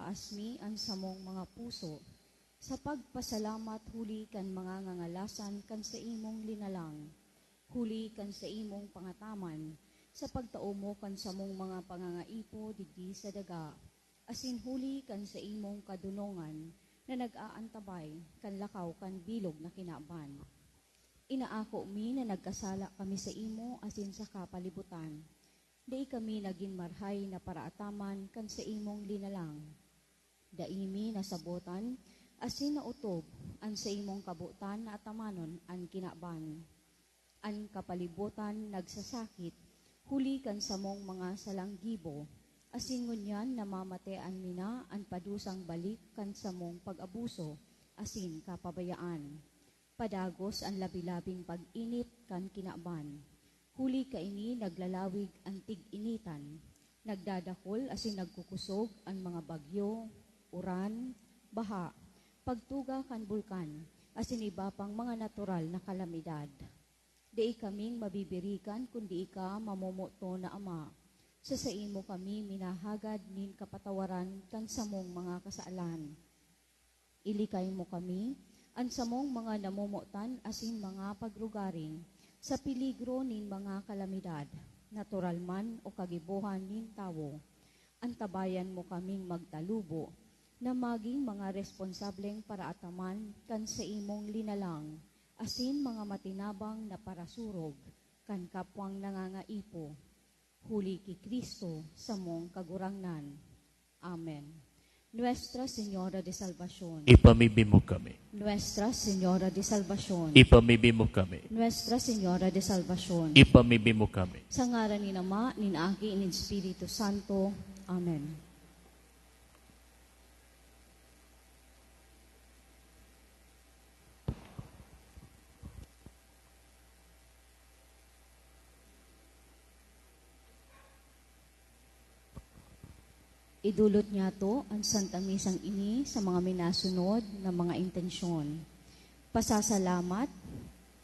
kaasmi ang samong mga puso, sa pagpasalamat huli kan mga ngangalasan kan sa imong linalang, huli kan sa imong pangataman, sa pagtao mo kan samong mga pangangaipo digdi sa daga, asin huli kan sa imong kadunongan na nag-aantabay kan lakaw kan bilog na kinaban. Inaako mi na nagkasala kami sa imo asin sa kapalibutan. Dai kami naging marhay na paraataman kan sa imong linalang. Daimi nasabotan asin nautob an sa imong kabutan na atamanon an kinaban. An kapalibutan nagsasakit, huli kan samong mga salanggibo, asin ngunyan namamatean mina an padusang balik kan samong pag-abuso, asin kapabayaan. Padagos ang labi-labing pag-init kan kinaban. Huli kaini naglalawig ang tig-initan, nagdadakol asin nagkukusog ang mga bagyo, uran, baha, pagtuga kan bulkan, asin iba pang mga natural na kalamidad. Di kaming mabibirikan kundi ika mamomoto na Ama. Sa imo kami minahagad nin kapatawaran kan samong mga kasaalan. Ilikay mo kami, ang samong mga namomotan asin mga pagrugaring, sa piligro nin mga kalamidad, natural man o kagibuhan nin tawo. Antabayan mo kaming magtalubo, na maging mga responsableng paraataman kan sa imong linalang, asin mga matinabang na parasurog, kan kapwang nangangaipo. Huli ki Kristo sa mong kagurangnan. Amen. Nuestra Señora de Salvación. Ipamibim mo kami. Nuestra Señora de Salvación. Ipamibim mo kami. Nuestra Señora de Salvación. Ipamibim mo kami. Sa ngalan ni Ama, ni Aki, ni Espiritu Santo. Amen. Idulot niya to ang Santang Misang ini sa mga minasunod na mga intensyon. Pasasalamat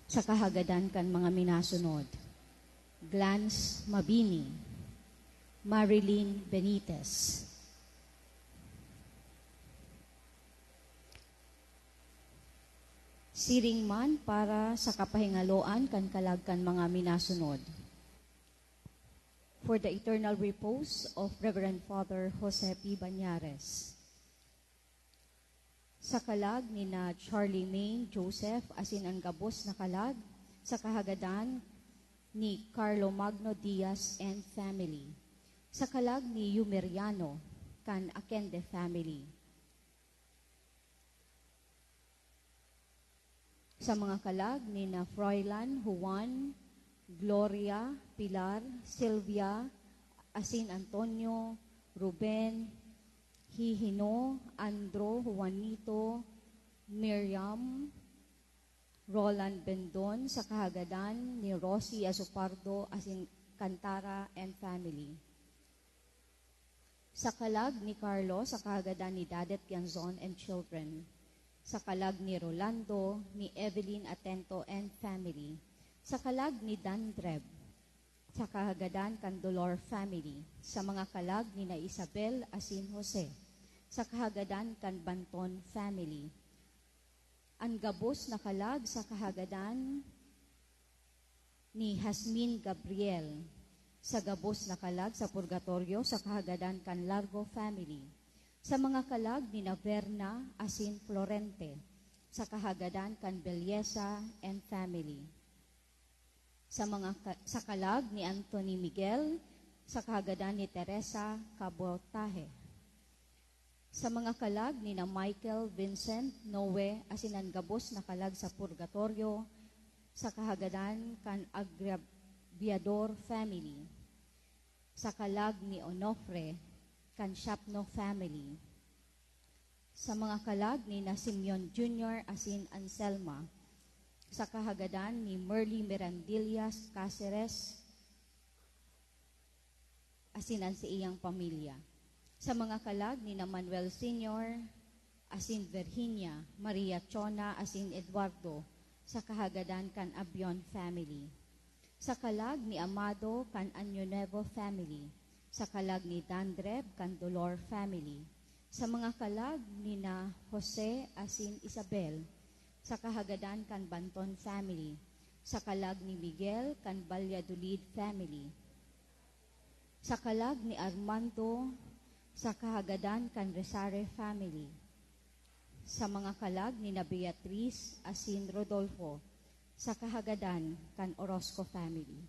sa kahagadan kan mga minasunod. Glance Mabini, Marilyn Benitez, siring man para sa kapahingaloan kan kalagkan mga minasunod. For the eternal repose of Reverend Father Jose P. Banyares. Sa kalag ni na Charlie Maine Joseph asin ang gabos na kalag sa kahagadan ni Carlo Magno Diaz and family. Sa kalag ni Yumeriano kan Akende family. Sa mga kalag ni na Froilan Juan Gloria, Pilar, Silvia, asin Antonio, Ruben, Hihino, Andro, Juanito, Miriam, Roland Bendon, sa kahagadan ni Rosie Azupardo, asin Cantara and family. Sa kalag ni Carlo, sa kahagadan ni Dadet Ganzon and children. Sa kalag ni Rolando, ni Evelyn Atento and family. Sa kalag ni Dandreb, sa kahagadan kan Dolor family, sa mga kalag ni na Isabel asin Jose, sa kahagadan kan Banton family. Ang gabos na kalag sa kahagadan ni Hasmin Gabriel, sa gabos na kalag sa Purgatorio, sa kahagadan kan Largo family. Sa mga kalag ni Naverna asin Florente, sa kahagadan kan Belleza and family. Sa kalag ni Anthony Miguel, sa kahagadan ni Teresa Cabotaje. Sa mga kalag ni na Michael Vincent Noe, asin ang gabos na kalag sa Purgatorio, sa kahagadan kan Agraviador family. Sa kalag ni Onofre, kan Shapno family. Sa mga kalag ni na Simeon Jr. asin Anselma, sa kahagadan ni Merly Mirandillas Cáceres, asinan sa iyang pamilya. Sa mga kalag ni na Manuel Sr., asin Virginia, Maria Chona, asin Eduardo, sa kahagadan kan Abion family. Sa kalag ni Amado kan Anyonevo family. Sa kalag ni Dandreb kan Dolor family. Sa mga kalag ni na Jose asin Isabel, sa kahagadan kan Banton family, sa kalag ni Miguel kan Valladolid family, sa kalag ni Armando, sa kahagadan kan Resare family, sa mga kalag ni na Beatriz asin Rodolfo, sa kahagadan kan Orozco family.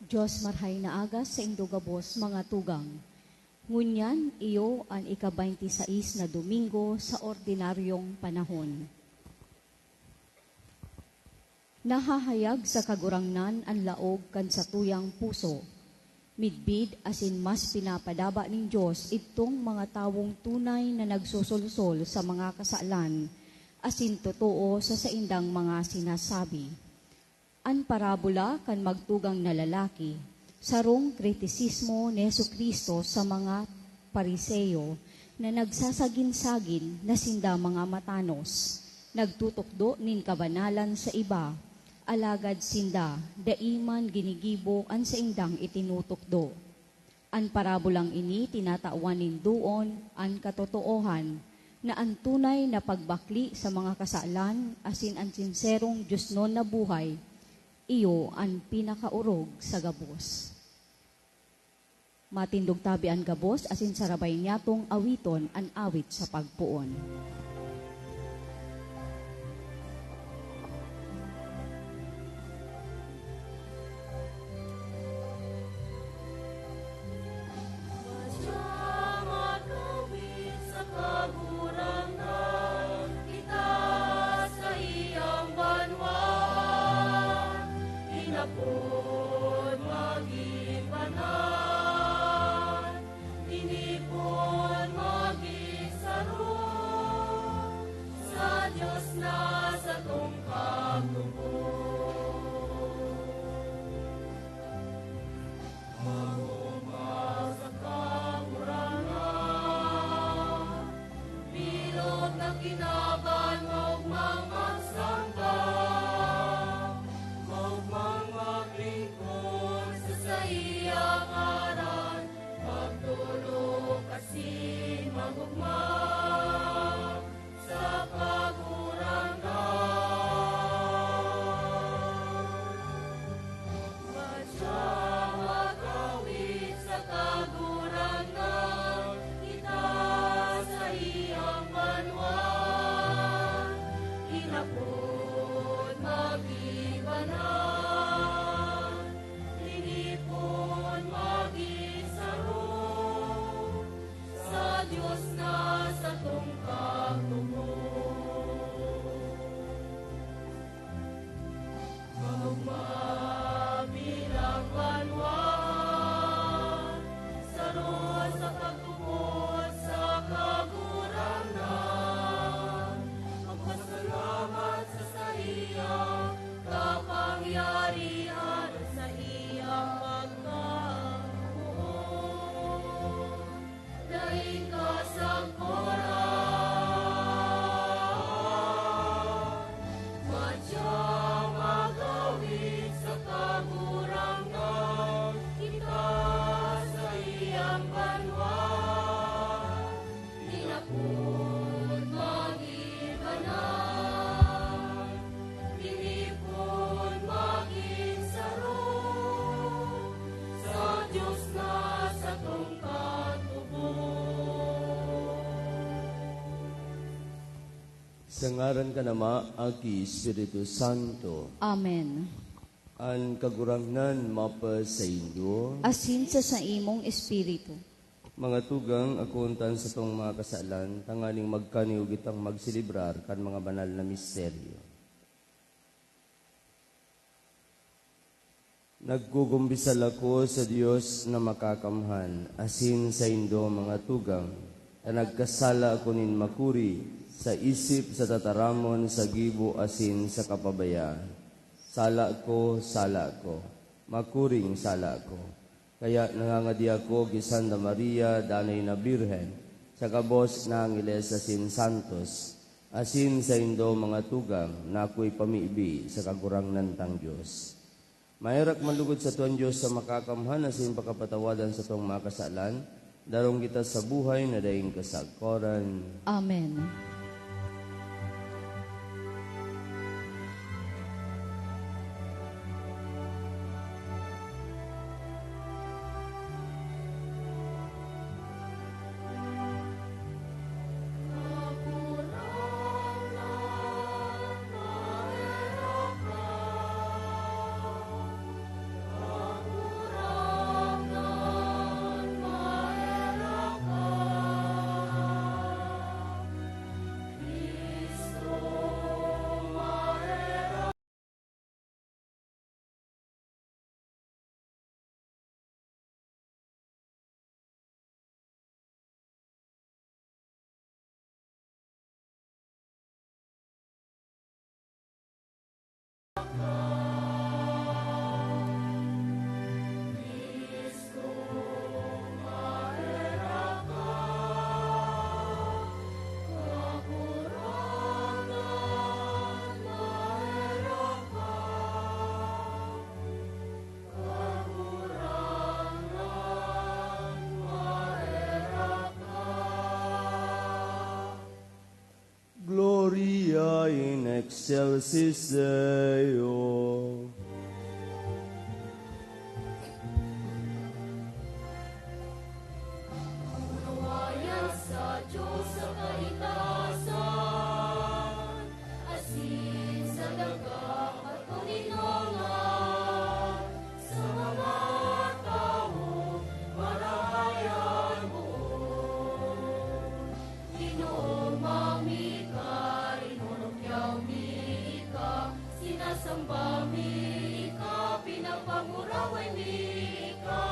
Diyos marhay na agas sa indugabos mga tugang. Ngunyan iyo ang ika-26 na Domingo sa ordinaryong panahon. Nahahayag sa kagurangnan ang laog kan sa tuyang puso. Midbid asin mas pinapadaba ng Diyos itong mga tawong tunay na nagsusulsol sa mga kasalan, asin totoo sa saindang mga sinasabi. An parabola kan magtugang na lalaki, sarong kritisismo ni Jesucristo sa mga Pariseo na nagsasagin-sagin na sinda mga matanos, nagtutukdo nin kabanalan sa iba, alagad sinda, daiman ginigibo an sa indang itinutukdo. An parabolang ini tinatauanin doon an katotoohan na ang tunay na pagbakli sa mga kasalan asin ang sinserong Diyos non na buhay, iyo ang pinakaurog sa gabos. Matindog tabi ang gabos asin sarabay niyatong awiton ang awit sa pagpuon. Sa ngaran ka nama, Aki Espiritu Santo, Amen. ang kagurangnan mapa sa inyo, Asin sa imong espiritu. mga tugang akuntan sa tong mga kasalan, tanganing magkaniog itang magsilibrar kan mga banal na misteryo. Naggugumbisal ako sa Dios na makakamhan, asin sa indo mga tugang, na nagkasala ako nin makuri, sa isip, sa tataramon, sa gibo, asin, sa kapabaya. Sala ko, makuring sala ko. Kaya nangangadi ako, Gisanda Maria, danay na Birhen, sa kabos na Angeles, asin Santos, asin sa indo mga tugang, na ako'y pamiibi sa kagurangnan tang Diyos. Mahirak malugod sa tuwan Diyos sa makakamhan, asin pakapatawadan sa tuwang mga kasalan, darong kita sa buhay na daing kasagkoran. Amen. in excelsis Deo. Nawayan sa Diyos sa kaitasan, asin sa daga at kalinongan, sa mga tao marayan mo. Ginoong mami ka, inunokyaw mi ka, sinasamba mi ka, pinapanguraway mi ka.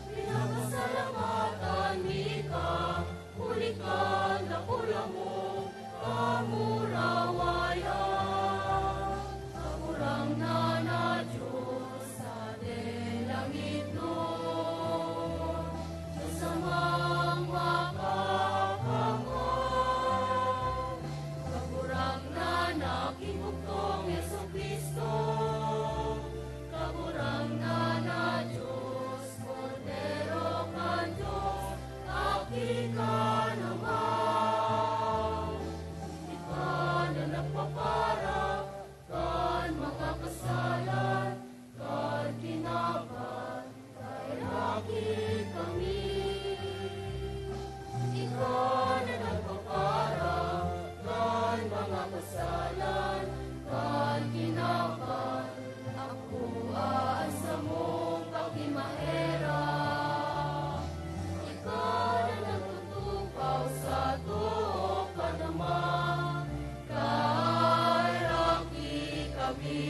Pinakasalamatan mi ka, hulikan na pula mo, kamurawayan. Kamurang na Diyos sa delangit nun, kasamang makakamay. Kamurang na kibuktong Yesu Kristo, kamurang na Diyos, Cordero kan Diyos, aki ka naman. Di ka na nagpapara, kan mga kasalan, kan kinaban, kay laki kami. Ikaw na nagpapara, kan mga kasalan, kan kinaban, ako aasa mong pakimahera. Ikaw na nagtutupaw sa tuok ka naman, kay laki kami.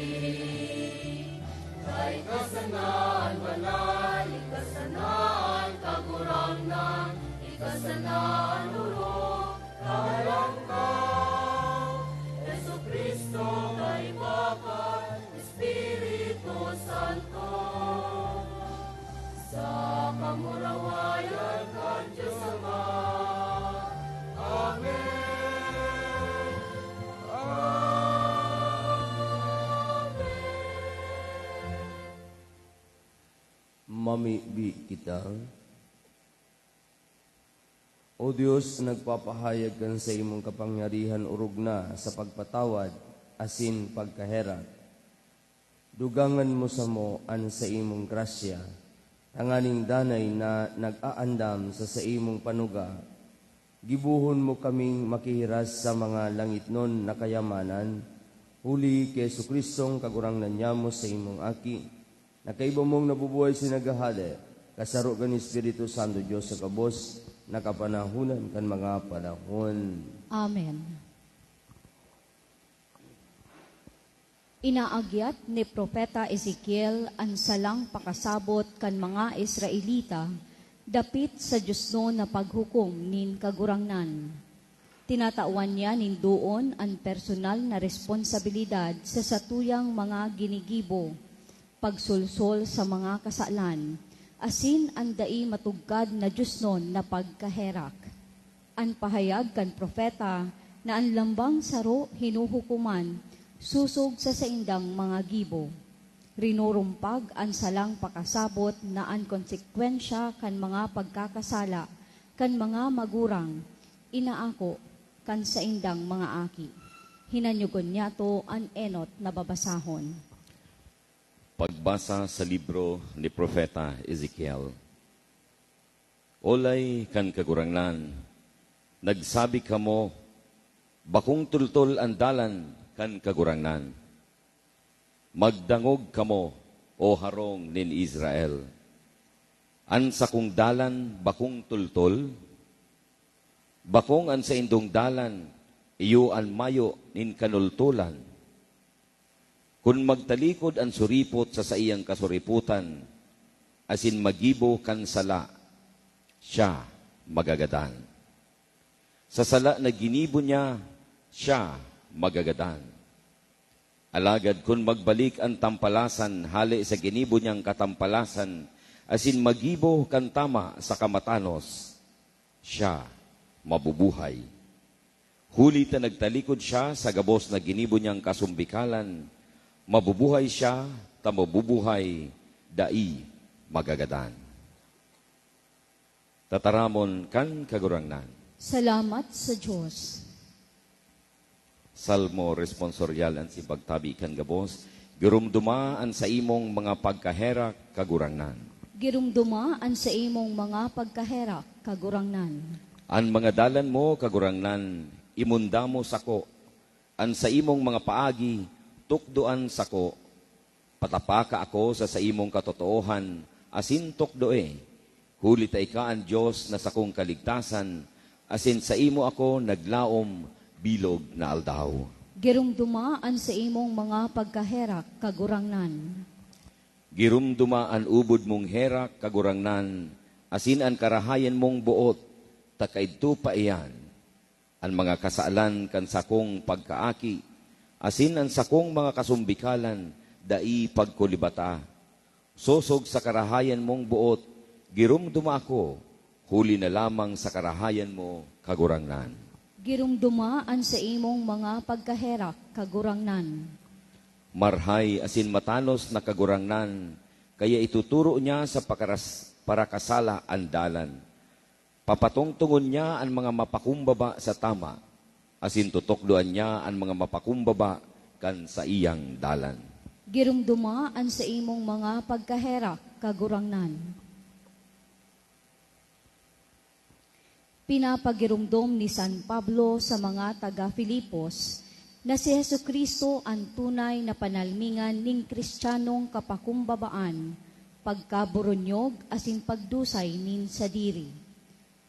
Kay kasanaan banal, ikasanaan kagurangnan, ikasanaan luro, kahalang ka. Yesu Kristo kay Bapa, Espiritu Santo, sa kamurawayan kan Diyos Ama. Amen. Mamibi kita. O Diyos, nagpapahayag kan sa imong kapangyarihan urog na sa pagpatawad, asin pagkaherat. Dugangan mo sa mo an sa imong grasya, tanganing danay na nag-aandam sa imong panuga. Gibuhon mo kaming makihiras sa mga langit nun na kayamanan, huli kay Yesu Kristong kagurangnan niya mo sa imong aki, na kaiba mong nabubuhay sinagahali, kasaro ka ni Espiritu Santo Diyos sa kabos, nakapanahunan kan mga panahon. Amen. Inaagyat ni Propeta Ezekiel ang salang pakasabot kan mga Israelita, dapit sa Diyos no na paghukom nin kagurangnan. Tinatawan niya nin doon ang personal na responsibilidad sa satuyang mga ginigibo, pagsulsol sa mga kasalan, asin ang dai matugkad na Diyos nun na pagkaherak. Ang pahayag kan propeta na ang lambang saro hinuhukuman, susog sa saindang mga gibo. Rinurumpag ang salang pakasabot na ang konsekwensya kan mga pagkakasala, kan mga magurang, inaako kan saindang mga aki. Hinanyugon niya to ang enot na babasahon. Pagbasa sa libro ni Propeta Ezekiel. Olay kan kagurangnan, nagsabi kamo, bakong tultol ang dalan kan kagurangnan. Magdangog kamo, o harong nin Israel. An sa kong dalan, bakong tultol? Bakong an sa indong dalan, iyo an mayo nin kanultulan. Kung magtalikod ang suripot sa iyang kasuriputan, asin magibo kan sala, siya magagadan. Sa sala na ginibo niya, siya magagadan. Alagad kung magbalik ang tampalasan, hali sa ginibo niyang katampalasan, asin magibo kan tama sa kamatanos, siya mabubuhay. Huli ta nagtalikod siya sa gabos na ginibo niyang kasumbikalan, mabubuhay siya, ta mabubuhay, dai magagadan. Tataramon kan kagurangnan. Salamat sa Diyos. Salmo responsorial ang si pagtabi kan gabos, girumdumaan sa imong mga pagkaherak kagurangnan. Girumdumaan sa imong mga pagkaherak kagurangnan. An mga dalan mo kagurangnan, imunda mo sako. An sa imong mga paagi, tukdoan sako. Patapaka ako sa imong katotoohan, asin tukdoe. Huli ta ika ang Diyos na sakong kaligtasan, asin sa imo ako naglaom bilog na aldaw. Girumdumaan sa imong mga pagkaherak kagurangnan. Girumduma an ubod mong herak kagurangnan, asin ang karahayan mong buot, takaidto pa iyan. Ang mga kasaalan kan sakong pagkaaki, asin ang sakong mga kasumbikalan, dai pagkulibata. Sosog sa karahayan mong buot, girumduma ako, huli na lamang sa karahayan mo kagurangnan. Girumdumaan sa imong mga pagkaherak kagurangnan. Marhay asin matanos na kagurangnan, kaya ituturo niya sa parakasala ang dalan. Papatungtungon niya ang mga mapakumbaba sa tama, asin tutokdoan niya ang mga mapakumbaba kan sa iyang dalan. Girumdumaan sa imong mga pagkaherak kagurangnan. Pinapagirumdom ni San Pablo sa mga taga-Filipos na si Jesucristo ang tunay na panalmingan ning Kristiyanong kapakumbabaan, pagkaburunyog asin pagdusay nin sa diri.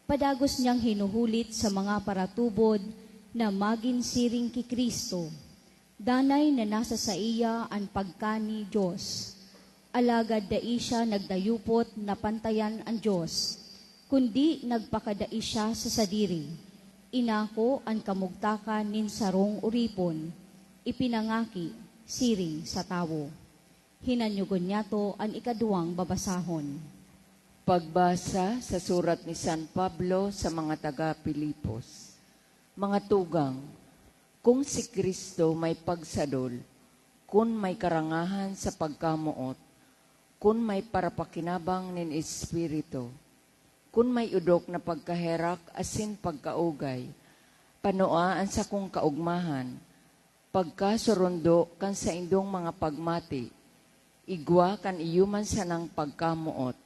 Padagos niyang hinuhulit sa mga paratubod na magin siring ki Kristo. Danay na nasa sa iya ang pagkani Diyos. Alagad dai siya nagdayupot na pantayan ang Diyos, kundi nagpakadai siya sa sadiri. Inako ang kamugtakan nin sarong uripon, ipinangaki siring sa tawo. Hinanyugon niya to ang ikaduwang babasahon. Pagbasa sa surat ni San Pablo sa mga taga-Pilipos. Mga tugang, kung si Kristo may pagsadol, kung may karangahan sa pagkamuot, kung may parapakinabang nin Espiritu, kung may udok na pagkaherak asin pagkaugay, panoaan sa kong kaugmahan, pagkasurundo kan sa indong mga pagmati, igwa kan iyuman sa nang pagkamuot,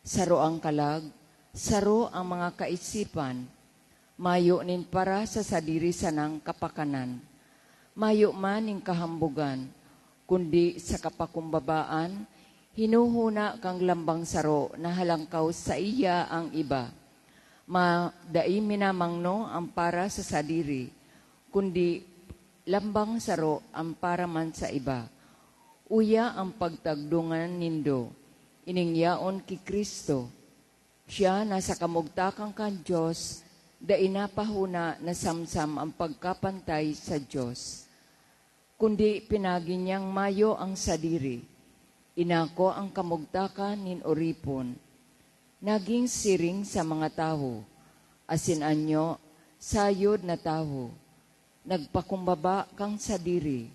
saro ang kalag, saro ang mga kaisipan, mayo nin para sa sadiri sa nang kapakanan, mayo man ning kahambugan, kundi sa kapakumbabaan, hinuhuna kang lambang saro na halangkaw sa iya ang iba. Dai minamangno ang para sa sadiri, kundi lambang saro ang para man sa iba. Uya ang pagtagdungan nindo, iningyaon ki Kristo. Siya nasa kamugtakang kan Diyos, dai napahuna na samsam ang pagkapantay sa Diyos. Kundi pinagi niyang mayo ang sadiri, inako ang kamugtakan nin uripon, naging siring sa mga tao, asin anyo, sayod na tao, nagpakumbaba kang sadiri,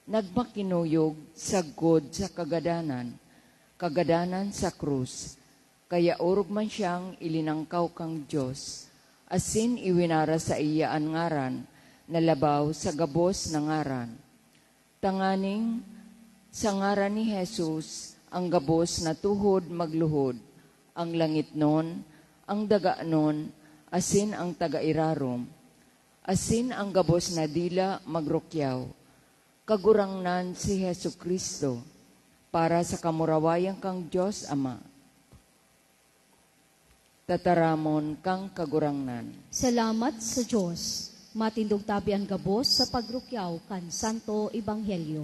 nagmakinuyog sagod sa kagadanan sa krus, kaya urog man siyang ilinangkaw kang Diyos, asin iwinara sa iya ang ngaran, na labaw sa gabos na ngaran. Tanganing, sa ngaran ni Jesus, ang gabos na tuhod magluhod, ang langit nun, ang daga nun, asin ang taga-irarom, asin ang gabos na dila magrokyaw, kagurangnan si Jesucristo, para sa kamurawayang kang Diyos Ama. Tataramon kang kagurangnan. Salamat sa Diyos. Matindog tabi ang gabos sa pagrukyaw kan Santo Ebanghelyo.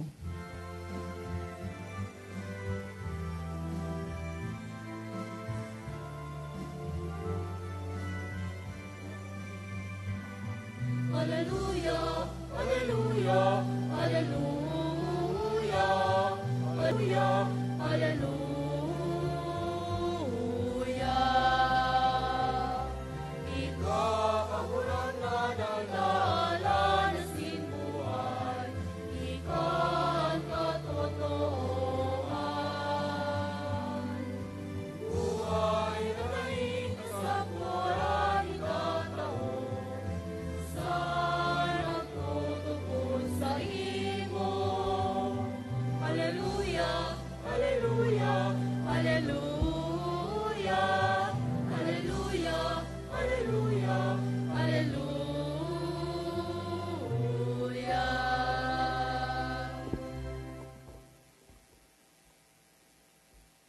Hallelujah, hallelujah, hallelujah, hallelujah, hallelujah. Ikaw kagurangnan ng dalan na simbuhay, ikaw ang katotohanan. Buhay na taing kasapwaran ikatao, saan ang tutok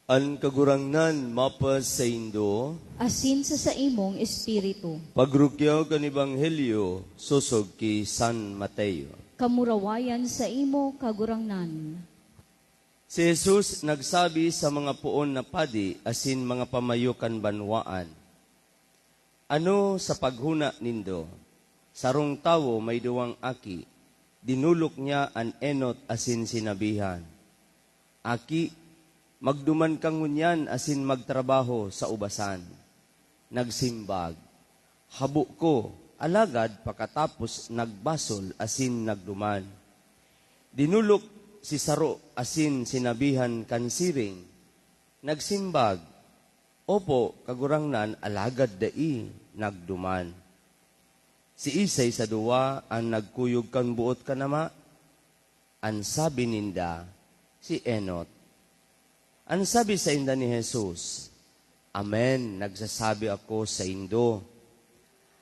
An kagurangnan mapas sa Indo, asin sa imong espiritu. pagrukyaw kan Ebanghelyo, susog ki San Mateo. Kamurawayan sa imo kagurangnan. Si Jesus nagsabi sa mga puon na padi, asin mga pamayukan banwaan, ano sa paghuna nindo? Sarong tawo may duwang aki, dinulok niya an enot asin sinabihan, Aki, magduman kang ngunyan asin magtrabaho sa ubasan. Nagsimbag, habo ko, alagad pakatapos nagbasol asin nagduman. Dinulok si saro asin sinabihan kan siring, nagsimbag, opo, kagurangnan, alagad dai, nagduman. Si Isay sa duwa ang nagkuyog kang buot kanama, ang sabi ninda, si Enot. Ang sabi sa inda ni Jesus, Amen, nagsasabi ako sa indo.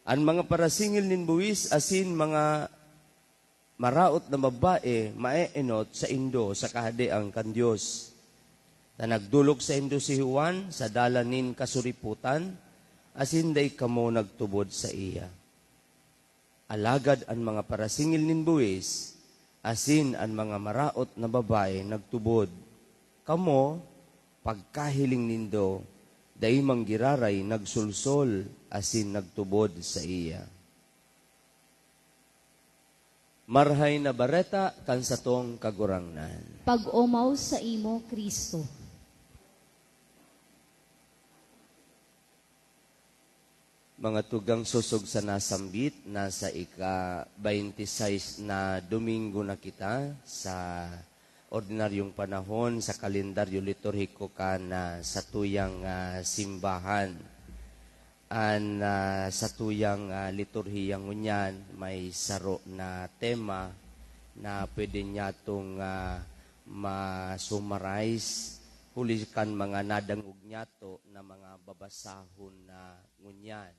Ang mga parasingil nin buwis asin mga maraot na babae maeenot sa indo sa kahadeang kan Diyos. Na nagdulog sa indo si Juan sa dalan nin kasuriputan, asin day kamo nagtubod sa iya. Alagad ang mga parasingil nin buwis, asin ang mga maraot na babae nagtubod. Kamo, pagkahiling nindo, day manggiraray nagsulsol, asin nagtubod sa iya. Marhay na bareta kan satong kagurangnan. Pag-umaw sa imo, Kristo. Mga tugang susog sa nasambit, nasa ika-26 na Domingo na kita sa ordinaryong panahon sa kalendaryo liturhiko na sa tuyang simbahan. Sa tuyang liturhiyang unyan, may saro na tema na pwede niya itong ma-summarize. Huli kan mga nadangog niya to na mga babasahon na ngunyan.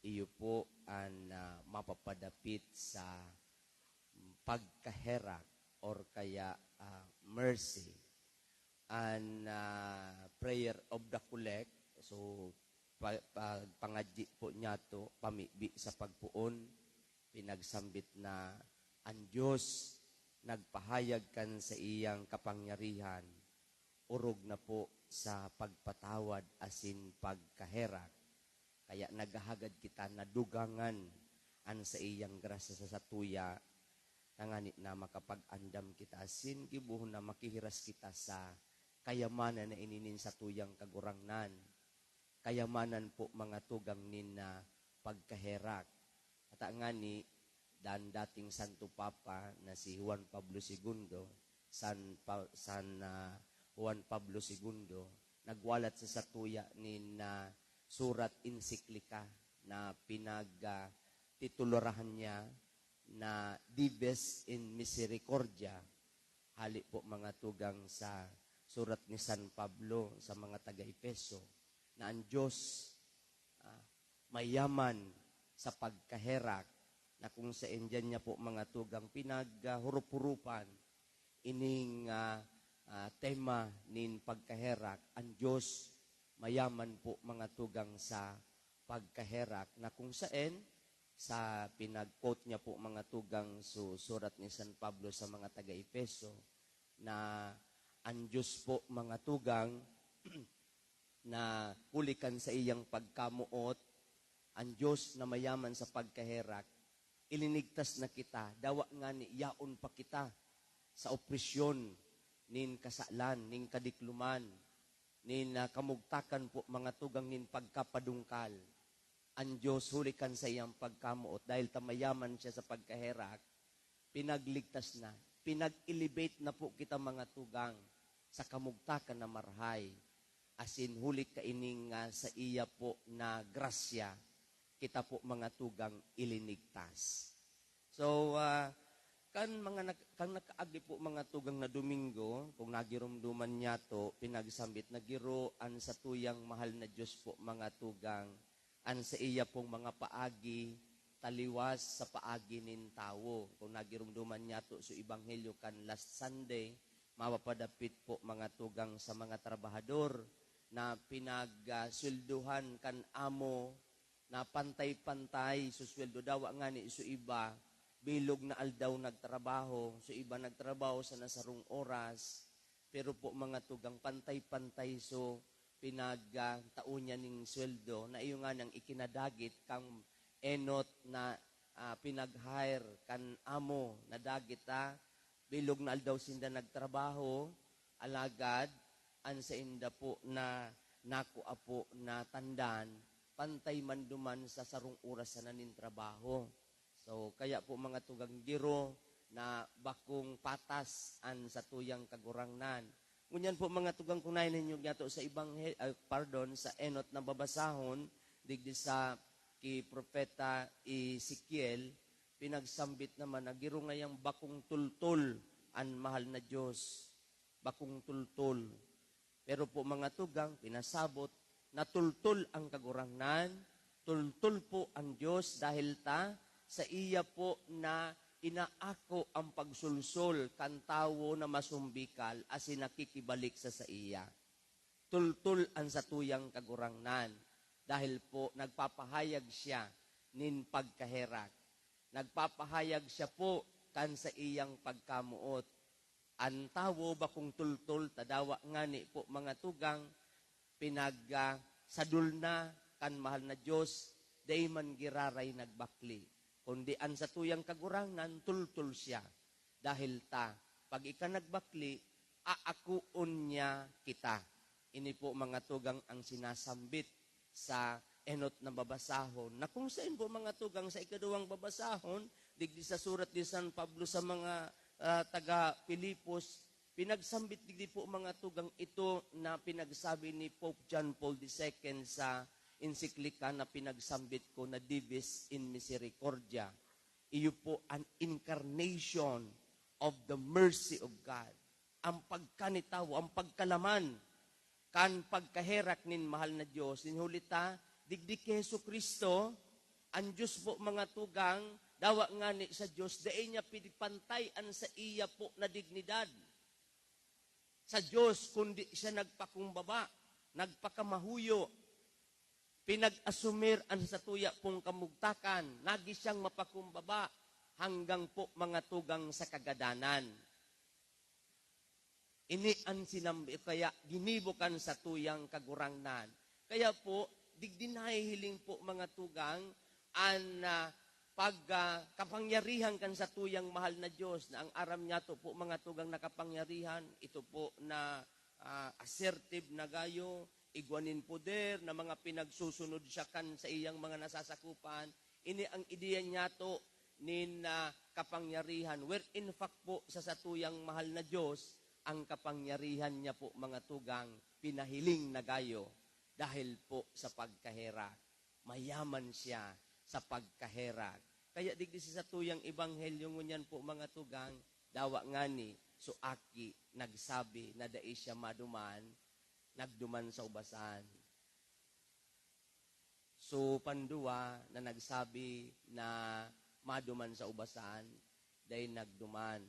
Iyo po ang mapapadapit sa pagkaherak or kaya mercy and prayer of the collect. So pangadji po niya to pamibi sa pagpuon, pinagsambit na ang Diyos nagpahayag kan sa iyang kapangyarihan, urog na po sa pagpatawad asin pagkaherak. Kaya naghahagad kita na dugangan an sa iyang grasya sa satuya, tanganit na makapag-andam kita asin gibuhon na makihiras kita sa kayamanan na ininin sa tuyang kagurangnan. Kayamanan po mga tugang nin na pagkaherak. At ngani dan dating Santo Papa na si Juan Pablo II, Juan Pablo II, nagwalat sa satuya nin na surat ensiklika na pinag-titularahan niya na Dives in Misericordia. Hali po mga tugang sa surat ni San Pablo sa mga taga-Efeso na ang Diyos mayaman sa pagkaherak na kung sa Indian niya po mga tugang pinaghurup-hurupan ining tema nin pagkaherak. Ang Diyos mayaman po mga tugang sa pagkaherak na kung saan sa pinag-quote niya po mga tugang surat ni San Pablo sa mga taga-Efeso na ang Diyos po mga tugang na hulikan sa iyang pagkamuot, ang Diyos na mayaman sa pagkaherak, ilinigtas na kita, dawa nga ni yaon pa kita sa opresyon, nin kasalan, nin kadikluman, nin kamugtakan po mga tugang nin pagkapadungkal. Ang Diyos hulikan sa iyang pagkamuot, dahil tamayaman siya sa pagkaherak, pinagligtas na, pinag-elevate na po kita mga tugang sa kamugtakan na marhay. Asin hulik kaining sa iya po na grasya, kita po mga tugang ilinigtas. So, kan nakaagi po mga tugang na Domingo, kung nagirumduman niya to, pinagsambit, nagiroan sa tuyang mahal na Diyos po mga tugang, an sa iya pong mga paagi, taliwas sa paagi nin tao. Kung nagirumduman niya to sa Ebanghelyo kan last Sunday, mapapadapit po mga tugang sa mga trabahador na pinagsulduhan kan amo na pantay-pantay susweldo daw nga ni isu iba bilog na aldaw nagtrabaho, so iba nagtrabaho sa nasarong oras, pero po mga tugang pantay-pantay so pinagtaon niya ning sweldo na iyo nga nang ikinadagit kang enot na pinag-hire kan amo na dagit bilog na aldaw sinda nagtrabaho, alagad an sa inda po na nakuha po na tandan, pantay man duman sa sarong oras na nanin trabaho. So, kaya po mga tugang giro na bakong patas an sa tuyang kagurangnan. Ngunyan po mga tugang kunay ninyo gato sa sa enot na babasahon, digdi sa ki Propeta Ezekiel, pinagsambit naman na giro ngayang bakong tultol an mahal na Diyos. Bakong tultol. Pero po mga tugang, pinasabot, na tultol ang kagurangnan, tultol po ang Diyos dahil sa iya po na inaako ang pagsulsol kan tawo na masumbikal asin nakikibalik sa iya. Tultol ang satuyang kagurangnan dahil po nagpapahayag siya nin pagkaherak. Nagpapahayag siya po kan sa iyang pagkamuot. Ang tawo bakong tultol, tadawa nga ni po mga tugang, sadul na kan mahal na Diyos, day man giraray nagbakli. Kundi ang sa tuyang kagurangnan, tultol siya. Dahil pag ika nagbakli, aakuon niya kita. Ini po mga tugang ang sinasambit sa enot na babasahon. Na kung saan po mga tugang sa ikaduwang babasahon, digdi sa surat ni San Pablo sa mga taga Pilipos, pinagsambit digdi po mga tugang ito na pinagsabi ni Pope John Paul II sa ensiklika na pinagsambit ko na Divis in Misericordia. Iyo po an incarnation of the mercy of God. Ang pagkanitaw, ang pagkalaman, kan pagkaherak nin mahal na Diyos. Inhulita, digdi kay Jesu Kristo, ang Diyos po mga tugang, dawa nga ni sa Diyos, daay niya pinipantayan sa iya po na dignidad. Sa Diyos, kundi siya nagpakumbaba, nagpakamahuyo, pinag-asumir ang sa tuya pong kamugtakan, lagi siyang mapakumbaba, hanggang po mga tugang sa kagadanan. Ini ang sinambi, kaya ginibukan sa tuyang kagurangnan. Kaya po, digdi nahihiling po mga tugang, kapangyarihan kan sa tuyang mahal na Diyos na ang aram niya to po mga tugang nakapangyarihan, ito po na assertive na gayo, igwanin poder na mga pinagsusunod siya kan sa iyang mga nasasakupan. Ini ang ideya niya to nin kapangyarihan. Where in fact po sa tuyang mahal na Diyos, ang kapangyarihan niya po mga tugang pinahiling na gayo dahil po sa pagkaherak. Mayaman siya sa pagkaherak. Kaya digdi sa tuyang ebanghelyo ngunyan po mga tugang, dawa nga ni, so aki nagsabi na dai siya nagduman sa ubasan. So pandua na nagsabi na maduman sa ubasan, dai nagduman.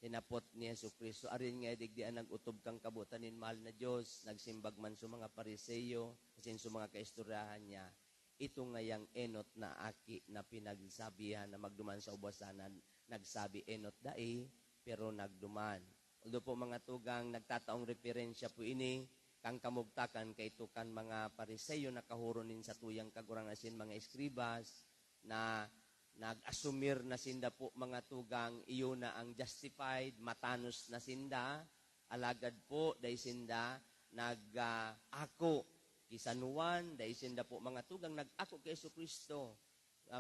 Tinapot ni Jesu Kristo, arin nga digdian nagutob kang kabutanin mahal na Diyos, nagsimbag man sa mga pariseyo, asin sa mga kaistoryahan niya, ito ngayang enot na aki na pinagsabihan na magduman sa ubasanan, nagsabi enot dai, pero nagduman. Although po mga tugang, nagtataong referensya po ini, kang kamugtakan kay tukan mga pariseyo na kahuronin sa tuyang kagurangasin mga eskribas, na nag-asumir na sinda po mga tugang, iyo na ang justified, matanos na sinda, alagad po, dahil sinda, ako, kisanuan, dahil sinda po mga tugang, nag-ako kay Jesu Kristo,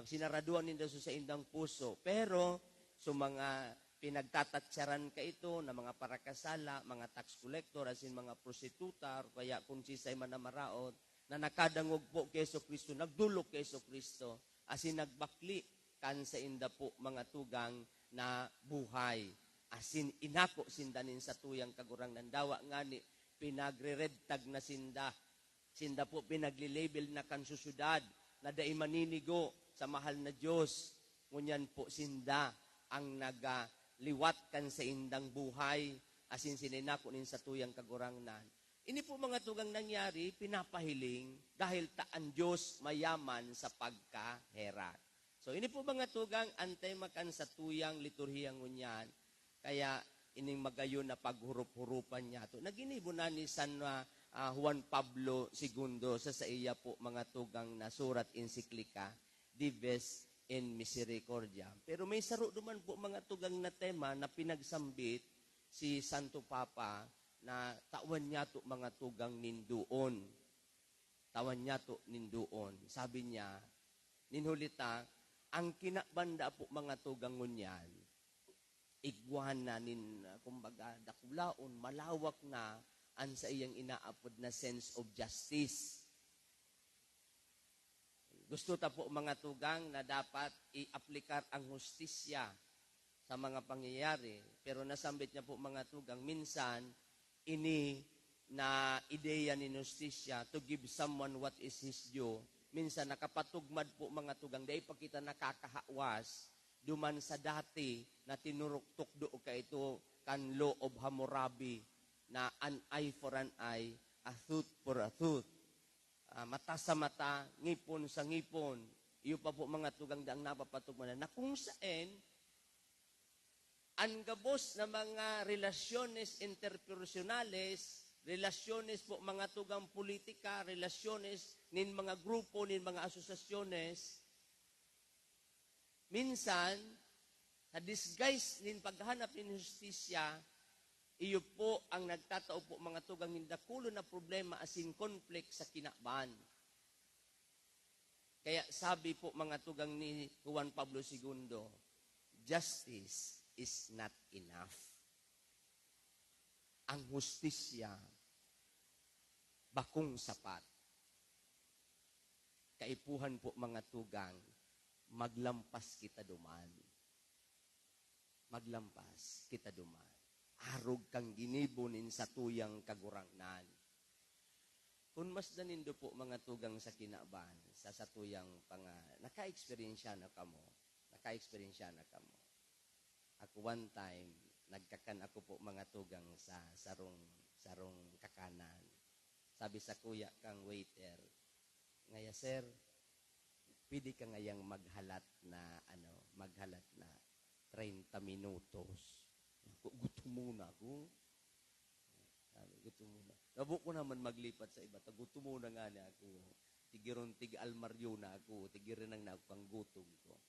sinaraduan ninda sa indang puso, pero, so mga pinagtatatsyaran ka ito na mga parakasala, mga tax collector, asin mga prostituta, kaya kung sisay man na maraot, na nakadangog po kay Jesu Kristo, nagdulok kay Jesu Kristo, asin nagbakli, kan sa inda po mga tugang na buhay. Asin inako sindanin sa tuyang kagurangnan. Dawa nga ni pinagre-redtag na sinda. Sinda po pinaglilabel na kan susudad na dai maninigo sa mahal na Diyos. Ngunyan po sinda ang nagaliwat kan sa indang buhay. asin sininako nin sa tuyang kagurangnan. Ini po mga tugang nangyari, pinapahiling dahil taan Diyos mayaman sa pagkaherat. So ini po mga tugang antay makan sa tuyang liturhiyang ngunyan, kaya ining magayon na paghurup-hurupan niya to. Naginibo na ni San Juan Pablo II sa iya po mga tugang na surat ensiklika, Dives in Misericordia. Pero may saro duman po mga tugang na tema na pinagsambit si Santo Papa na tawan niya to mga tugang ninduon. Tawan niya to ninduon. Sabi niya, ninhulita, ang kinabanda po mga tugang ngunyan, igwana nin, kumbaga, dakulaon, malawak na ang sa iyang inaapod na sense of justice. Gusto ta po mga tugang na dapat i-aplikar ang hustisya sa mga pangyayari. Pero nasambit niya po mga tugang, minsan, ini na ideya ni hustisya to give someone what is his due. Minsan nakapatugmad po mga tugang, dahil pa kita nakakahawas, duman sa dati na tinuruktok do ka ito kan law of Hammurabi na an eye for an eye, a tooth for a tooth. Mata sa mata, ngipon sa ngipon. Iyo pa po mga tugang daang napapatugmanan na kung saan ang gabos na mga relasyones interpersonales, relasyones po mga tugang politika, relasyones nin mga grupo, nin mga asosasyones, minsan, sa disguise nin paghanap nin justisya, iyo po ang nagtatao po mga tugang nindakulo na problema asin conflict sa kinakban. Kaya sabi po mga tugang ni Juan Pablo II, justice is not enough. Ang hustisya, bakong sapat. Kaipuhan po mga tugang, maglampas kita duman. Maglampas kita duman. Arog kang ginibunin sa tuyang kagurangnan. Kung mas danindo po mga tugang sa kinaban, sa tuyang naka-experiensya na kamo. Naka-experiensya na kamo. Ako one time, nagkakan ako po mga tugang sa sarong kakanan. Sabi sa kuya kang waiter, ngaya sir, pwede ka ngayang maghalat na 30 minutos. Gutom muna ako. Gutom muna. Nabo ko naman maglipat sa iba. Gutom muna nga na ako. Tigiron tig-almaryo na ako. Tigirin ang nakang gutom ko.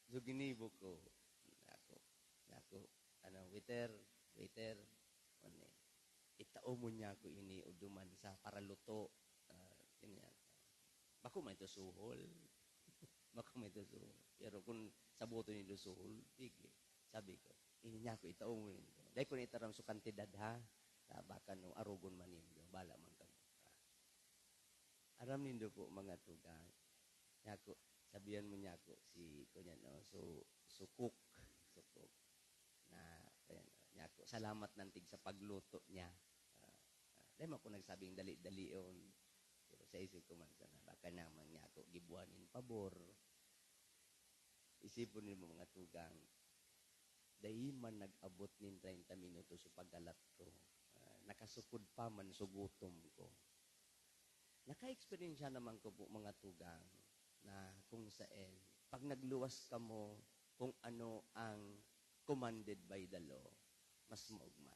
So ginibo ko. Ako, waiter, itao mo niya ako ini uduman sa paraluto. Bako may to suhol. Bako may to suhol. Pero kung sabuto ni suhol, tige. Sabi ko, ini niya ako itao mo nito. Dahil ko na itaram so kantidad ha. Baka no arugon man nindo. Bala man ka. Aram nindo po mga tugang. Ako, sabihan mo niya ako si kunya no. So sukuk na niya ako. Salamat nantig sa pagluto niya. Dahil ako nagsabing dali-dali yun. Pero sa isip ko man sana, baka naman niya ako gibuhanin pabor. Isipon niyo mga tugang, dahil man nag-abot nin 30 minutos sa paggalat ko, nakasukod pa man sa gutom ko. Naka-experience naman ko po mga tugang na kung saan, pag nagluwas ka mo kung ano ang commanded by the law, mas maugma.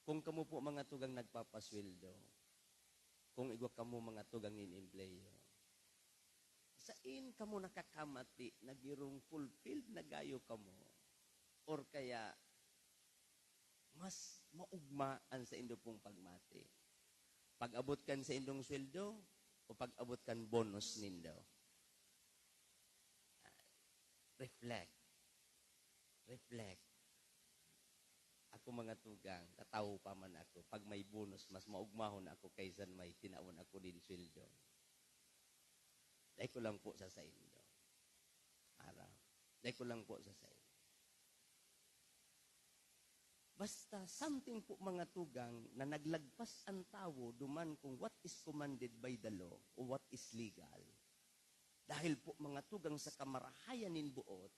Kung kamo po mga tugang nagpapasweldo, kung igwa kamo mga tugang in-employo, sain kamo nakakamati, nagirong fulfilled na gayo kamo, or kaya mas maugmaan sa indo pong pagmati. Pag-abot kan sa indong sweldo, o pag-abot kan bonus nindo. Reflect. Ako mga tugang, tataw pa man ako. Pag may bonus, mas maugmahon ako kaysa may tinaon ako din sweldo. Dahil ko lang po sa indo. Araw. Dahil ko lang po sa indo. Basta something po mga tugang na naglagpas ang tao duman kung what is commanded by the law o what is legal. Dahil po mga tugang sa kamarahayan nin buot,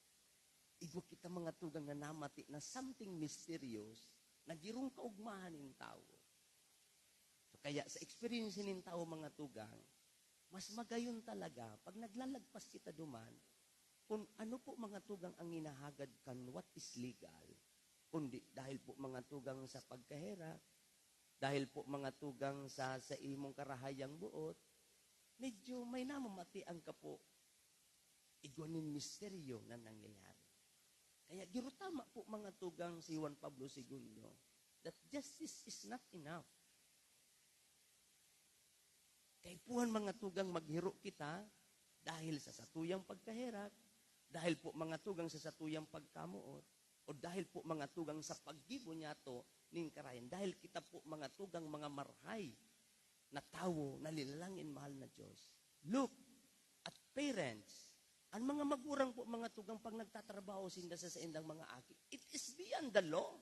Igo kita mga tugang nga namati na something mysterious na girong kaugmahan ng tao. So, kaya sa experience ng tao mga tugang, mas magayon talaga pag naglalagpas kita duman, kung ano po mga tugang ang inahagad kan what is legal, kundi dahil po mga tugang sa pagkahera, dahil po mga tugang sa imong karahayang buot, medyo may namamatian ka po, iguanin misteryo na nangyayari. Kaya girutama po mga tugang si Juan Pablo II that justice is not enough. Kaya puhan mga tugang maghiro kita dahil sa satuyang pagkaherak, dahil po mga tugang sa satuyang pagkamuot, o dahil po mga tugang sa paggibo niya to ning karayan, dahil kita po mga tugang mga marhay na tao na lilalangin mahal na Diyos. Look at parents. Ang mga magurang po mga tugang pag nagtatrabaho sinda sa indang mga aki, it is beyond the law.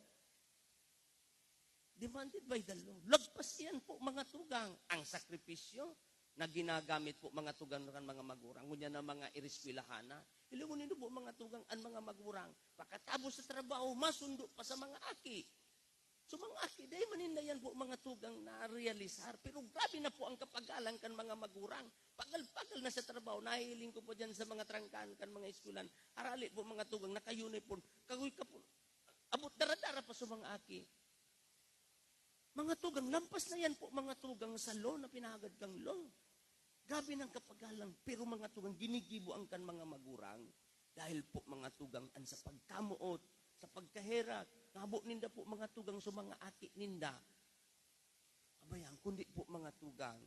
Demanded by the law. Lagpas yan po mga tugang. Ang sakripisyo na ginagamit po mga tugang ng mga magurang. Ngunyan na mga iriskwilahana. Ilungunin po mga tugang ang mga magurang. Pagkatapos sa trabaho, masundo pa sa mga aki. So mga aki, dahil manindayan po mga tugang na realisar. Pero grabe na po ang kapagalan kan mga magurang. Pagal-pagal na sa trabaho. Nahihiling ko po dyan sa mga trangkaan kan mga eskulan. Arali po mga tugang, naka-uniform. Kagoy ka po. Abot daradara pa sa mga aki. Mga tugang, lampas na yan po mga tugang sa law na pinahagad kang law. Grabe ng kapagalang, pero mga tugang, ginigibo ang kan mga magurang. Dahil po mga tugang, an sa pagkamuot, sa pagkaherak, nabo ninda po mga tugang sa mga aki ninda. Abayang, kundi po mga tugang,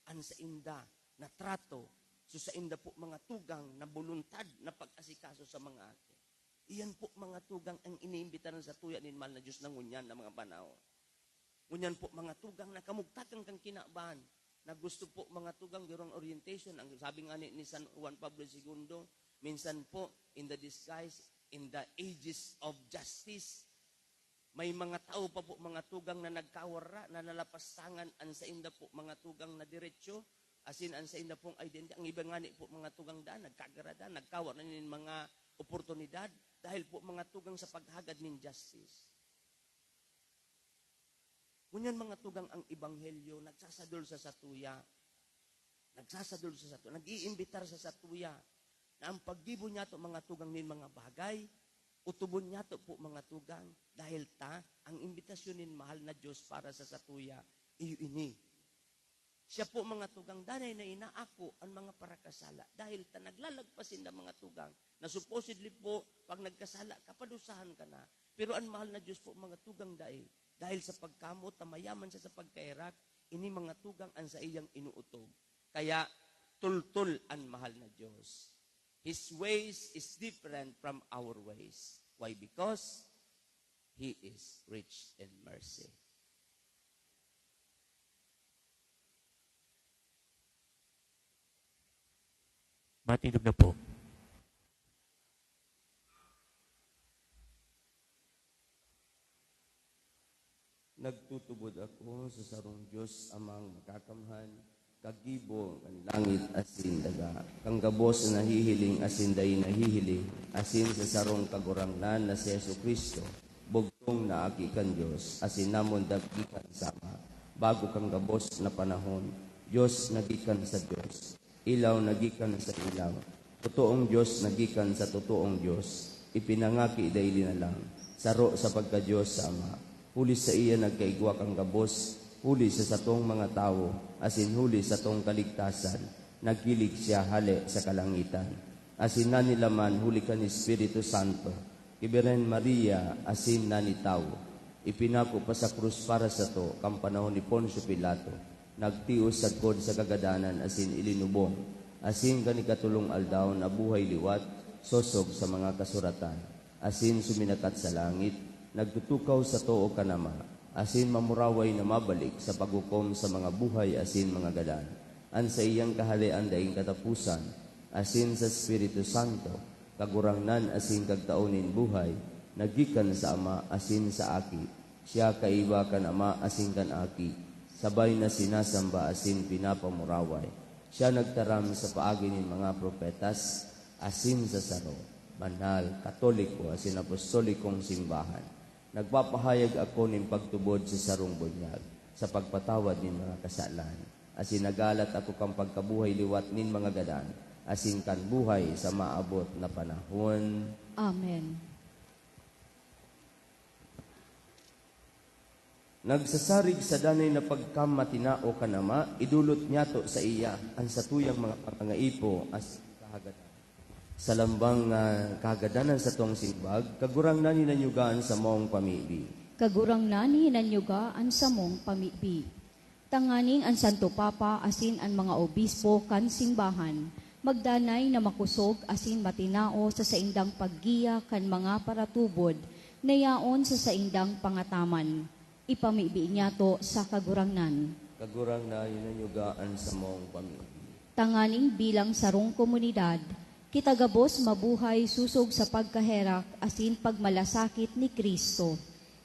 an sa inda na trato, so sa inda po mga tugang na voluntad na pag-asikaso sa mga aki. Iyan po mga tugang ang iniimbitaran sa tuya nin mahal na Diyos ng unyan na mga panahon. Ngunyan po mga tugang na kamugtakan kang kinabahan, na gusto po mga tugang girong orientation. Ang sabi nga ni San Juan Pablo II, minsan po in the disguise, in the ages of justice, may mga tao pa po mga tugang na nagkawara, na nalapastangan ang sa inda po mga tugang na diretsyo, asin ang sa inda pong identity. Ang iba nga ni po mga tugang daan, nagkagarada, nagkawara nin mga oportunidad, dahil po mga tugang sa paghagad nin justice. Ngunyan mga tugang ang ibanghelyo, nagsasadol sa satuya. Nagsasadol sa satuya. Nag-iimbitar sa satuya. Na ang paggibo niya to mga tugang nin mga bagay, utubon niya to po mga tugang, dahil ang imbitasyon nin mahal na Diyos para sa satuya, iyo ini. Siya po mga tugang, danay na inaako ang mga parakasala, dahil naglalagpasin na mga tugang, na supposedly po, pag nagkasala, kapadusahan ka na. Pero ang mahal na Diyos po mga tugang dahil sa pagkamot, mayaman siya sa pagkairak, ini mga tugang ang sa iyang inuutob. Kaya, tultul ang mahal na Diyos. His ways is different from our ways. Why? Because He is rich in mercy. Matindog na po. Nagtutubod ako sa sarong Diyos amang makakamhan, kagibo ang langit asin daga. Kang gabos na nahihiling asin day nahihiling, asin sa sarong kagurangnan na si Yesu Kristo, bugtong na akikan Diyos, asin namon dagikan sama. Bago kang gabos na panahon, Diyos nagikan sa Diyos, ilaw nagikan sa ilaw, totoong Diyos nagikan sa totoong Diyos, ipinangaki day na lang, saro sa pagka-Diyos sa Ama. Huli sa iya nagkaigwa kang gabos, huli sa satong mga tao, asin huli sa tong kaligtasan, nagkilig siya hali sa kalangitan. Asin na nila man huli ka ni Espiritu Santo, Kibiren Maria, asin na ni tao. Ipinako pa sa krus para sa to, kang panahon ni Poncio Pilato, nagtios sa god sa kagadanan, asin ilinubong, asin kani katulong aldaw na buhay liwat, sosog sa mga kasuratan, asin suminakat sa langit, nagtutukaw sa too kanama, asin mamuraway na mabalik sa paghukom sa mga buhay asin mga gadan. An sa iyang kahalian daing katapusan, asin sa Espiritu Santo, kagurangnan asin kagtaonin buhay, nagikan sa Ama asin sa Aki. Siya kaiba kan Ama asin kan Aki, sabay na sinasamba asin pinapamuraway. Siya nagtaram sa paagi nin mga propetas, asin sa saro. banal, katoliko, asin apostolikong simbahan. Nagpapahayag ako ning pagtubod sa sarong bunyag, sa pagpatawad nin mga kasalan. Asin nagalat ako kang pagkabuhay liwat nin mga gadan, asin kan buhay sa maabot na panahon. Amen. Nagsasarig sa danay na pagkamatinao kanama, idulot niya to sa iya ang satuyang mga pangaipo as kahagadan. Sa lambang nga kahagadanan sa tuwang simbag, kagurang nani nanyugaan sa mong pamili. Kagurang nani nanyugaan sa mong pamibi. Tanganing ang Santo Papa asin ang mga obispo kan simbahan, magdanay na makusog asin matinao sa saindang paggiya kan mga paratubod, nayaon sa saindang pangataman. Ipamibi niya to sa kagurangnan. Kagurang nani nanyugaan sa mong pamili. Tanganing bilang sarong komunidad, kitagabos mabuhay susog sa pagkaherak asin pagmalasakit ni Kristo.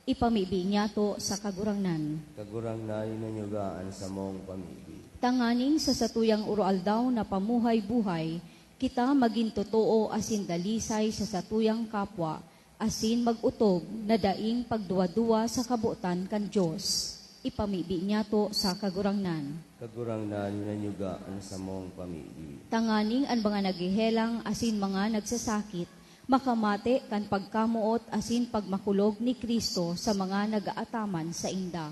Ipamibi niya to sa kagurangnan. Kagurang nani nanyugaan sa mong pamili. Tanganing sa satuyang uroaldaw na pamuhay-buhay, kita maging totoo asin dalisay sa satuyang kapwa, asin mag-utog na daing pagduwa-duwa sa kabutan kan Diyos. Ipamibi niya to sa kagurangnan. Kagurang nani nanyugaan sa mong pamili. Tanganing ang mga nagihelang asin mga nagsasakit, makamate kan pagkamuot asin pagmakulog ni Kristo sa mga nagaataman sa inda.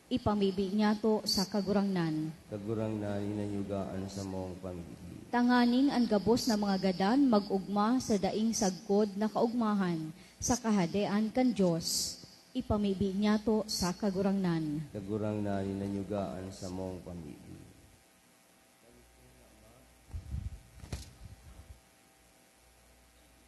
Ipamibi niya to sa kagurangnan. Kagurang nani nanyugaan sa mong pamili. Tanganing ang gabos na mga gadan mag-ugma sa daing sagkod na kaugmahan sa kahadean kan Diyos. Ipamibi niya to sa kagurangnan. Kagurang nani nanyugaan sa mong pamili.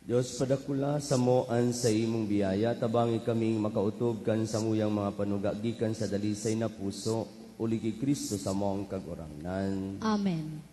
Diyos padakula sa moan sa imong biyaya, tabangi kaming makautob kan sa muyang mga panugagikan sa dalisay na puso, uli kay Kristo sa mong kagurangnan. Amen.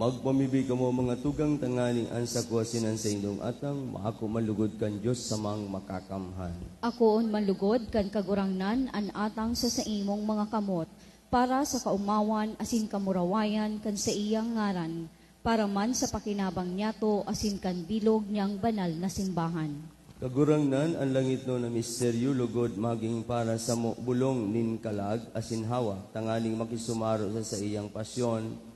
Magpamibig mo mga tugang tanganing ansa ko sinan sa indong atang, maako malugod kan Diyos sa mang makakamhan. Akoon manlugod kan kagurangnan an atang sa imong mga kamot, para sa kaumawan asin kamurawayan kan sa iyang ngaran, para man sa pakinabang niyato asin kan bilog niyang banal na simbahan. Kagurangnan ang langit no na misteryo lugod maging para sa mo bulong nin kalag asin hawa, tanganing makisumaro sa iyang pasyon,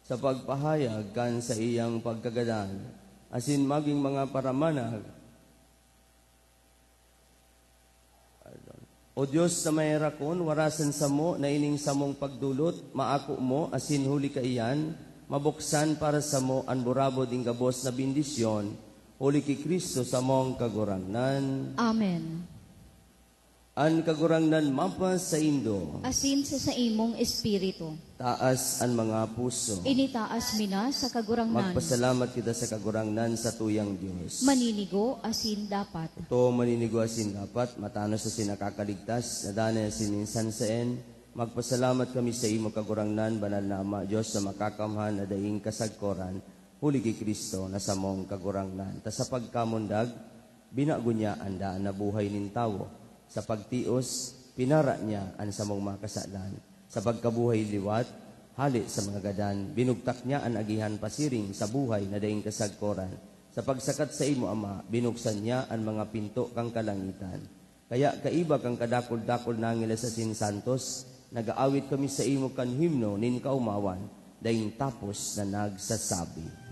sa pagpahayag kan sa iyang pagkagadan, asin maging mga paramanag. O Diyos na may rakon, warasan sa mo, na ining sa mong pagdulot, maako mo, asin huli ka iyan, mabuksan para sa mo, ang burabod ing gabos na bindisyon, huli ki Kristo sa mong kagurangnan. Amen. An kagurangnan mapas sa indo, Asin sa imong espiritu, taas ang mga puso. initaas mina sa kagurangnan, Magpasalamat kita sa kagurangnan sa tuyang Diyos. maninigo asin dapat. Ito maninigo asin dapat, matanos sa sinakakaligtas, nadana sininsan saen. Magpasalamat kami sa imo kagurangnan, banal na Ama, Diyos sa makakamhan na daing kasagkoran, huli kay Kristo na sa mong kagurangnan. Ta sa pagkamundag, binago niya ang daan na buhay nin tawo. Sa pagtios, pinara niya ang samong mga kasalan. Sa pagkabuhay liwat, hali sa mga gadan, binugtak niya ang agihan pasiring sa buhay na daing kasagkoran. Sa pagsakat sa imo, Ama, binuksan niya ang mga pinto kang kalangitan. Kaya kaiba kang kadakol-dakol nangila sa sinsantos, nagaawit kami sa imo kan himno nin kaumawan, dahing tapos na nagsasabi.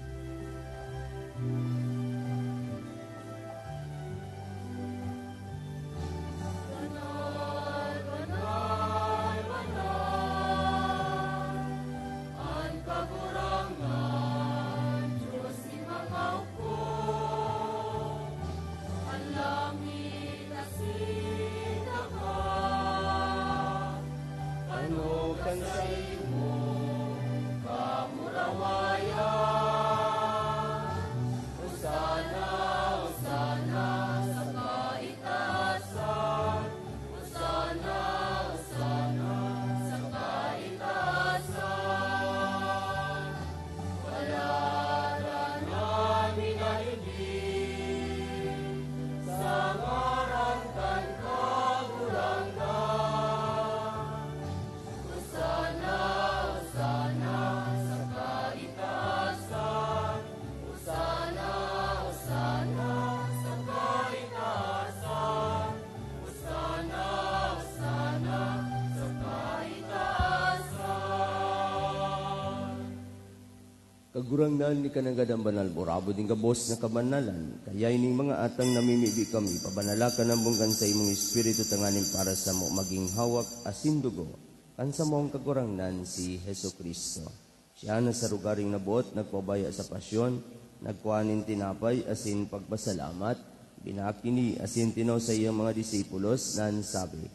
Kagurangnan ni kanagadan banal borabo din kabos na kabanalan, kaya ining mga atang namimibi kami, pabanalakan ang bungkan sa imong espiritu tanganin para sa mo maging hawak asin dugo, kan sa mong kagurangnan si Heso Kristo. Siya na sa rugaring nabuot, nagpabaya sa pasyon, nagkuhanin tinapay asin pagpasalamat, binakini asin tinaw sa iyang mga disipulos, nan sabi,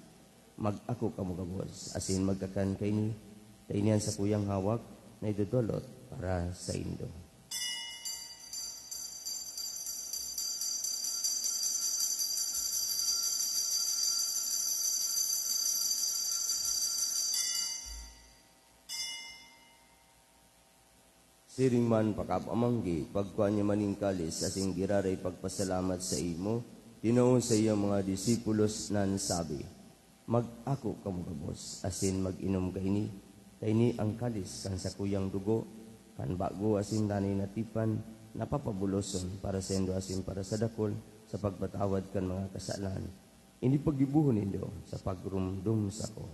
mag-ako kamo kabos, asin magkakan kay ni, tainian sa kuyang hawak, na idudolot para sa indo. Siring man pakapamanggi, pagkuhan niya maning kalis, asing giraray pagpasalamat sa imo, tinoon sa iyang mga disipulos nan sabi, mag-ako kamo kabos, asin mag-inom kay ni, taini ang kalis kan sa kuyang dugo, kan bago asin danay natipan, napapabuloson para sa indo asin para sa dakol, sa pagpatawad kan mga kasalan. Ini pagibuhon nindo sa pagrumdum sa ko.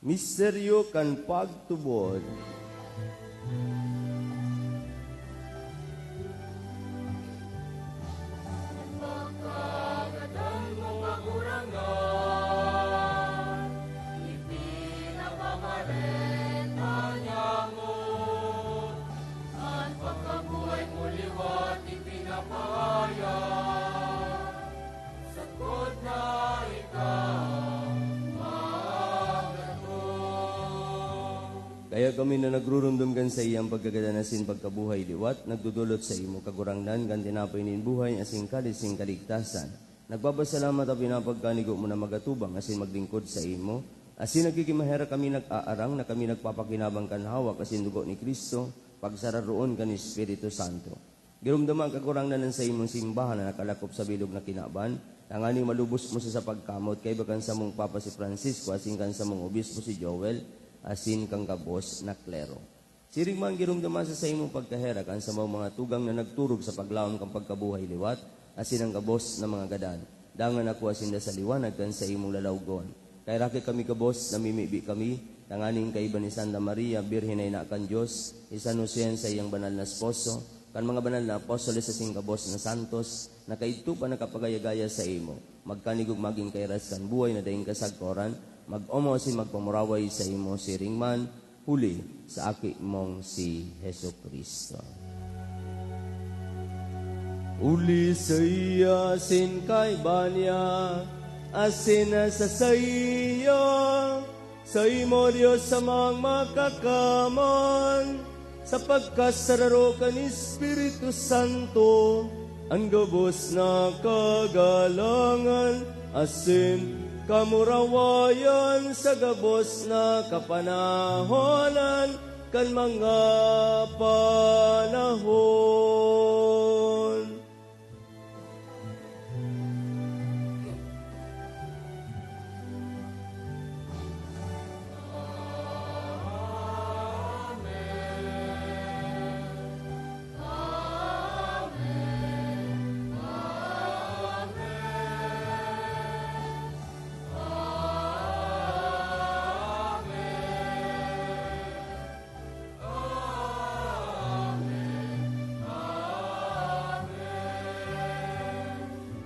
Misteryo kan pagtubod. Kaya kami na nagrurumdum sa iyang pagkaganasin pagkabuhay liwat, nagdudulot sa imo kagurangnan, kan tinapay nin buhay, asing kalis sing kaligtasan. Nagpapasalamat at pinapagkanigo mo na magatubang, asin maglingkod sa imo. Asin nagkikimahera kami nag-aarang, na kami nagpapakinabang kan hawak, asin dugo ni Kristo, pagsararoon kan Espiritu Santo. Girumdaman kagurangnan sa imong simbahan na nakalakop sa bilog na kinaban, tangani malubos mo sa pagkamot, kay bakan sa mong Papa si Francisco, asin kan sa mong Obispo si Joel, asin kang kabos na klero. Siring man girumdaman sa imong pagkahera kan sa mga tugang na nagturog sa paglaom kang pagkabuhay liwat, asin ang kabos na mga gadan. Dangan ako asin da sa liwanag kan sa imong lalawgon. Kay raki kami kabos, namimibi kami, tanganing kaiba ni Santa Maria, Birhen ay kan Diyos, isanusiyan sa iyang banal na esposo, kan mga banal na apostoles sa sing kabos na santos, na kaito pa nakapagayagaya sa imo, magkanigog maging kairas kan buhay na daing kasagkoran, mag-omo si magpamuraway sa imo siring man, huli sa aki mong si Heso Kristo. Uli sa iya asin kay banya, asin na sa iya, sa imo Diyos sa mga makakamon, sa pagkasararo kan Espiritu Santo, ang gabos na kagalangan, asin kamurawayan sa gabos na kapanahonan kan mga panahon.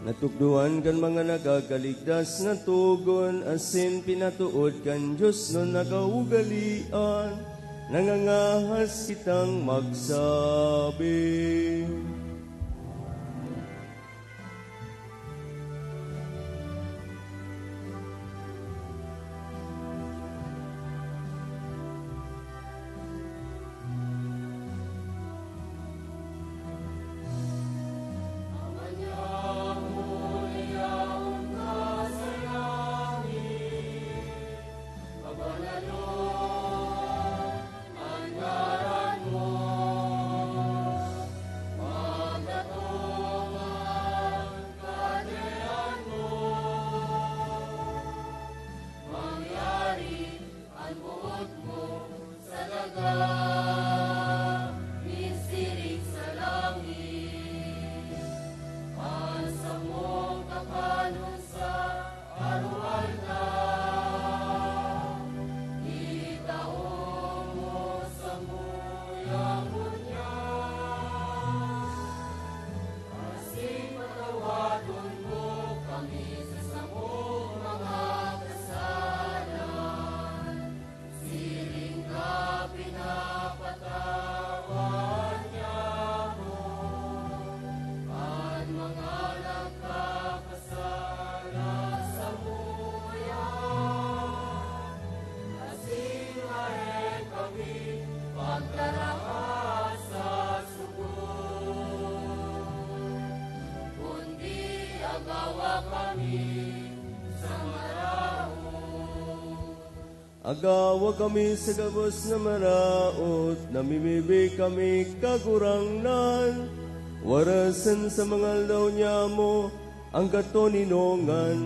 Natukduan kan mga nagagaligdas na tugon, asin pinatuod kan Diyos no nakaugalian, nangangahas kitang magsabi. Agawa kami sa gabos na maraot, namimibi kami kagurangnan. Warasan sa mga aldaw niya mo, ang katoninongan.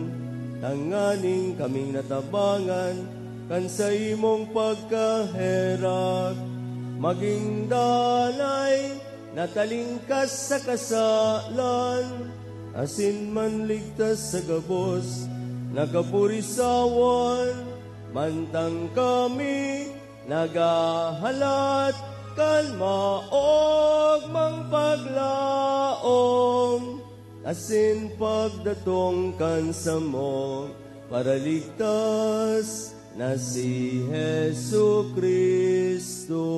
Tanganing kaming natabangan, kan sa imong pagkaherak. Maging dalay, natalingkas sa kasalan. Asin man ligtas sa gabos, nakapurisawan. Mantang kami nagahalat, kalma og mang paglaom, asin pagdatong kan sa mo, para ligtas na si Jesu Kristo.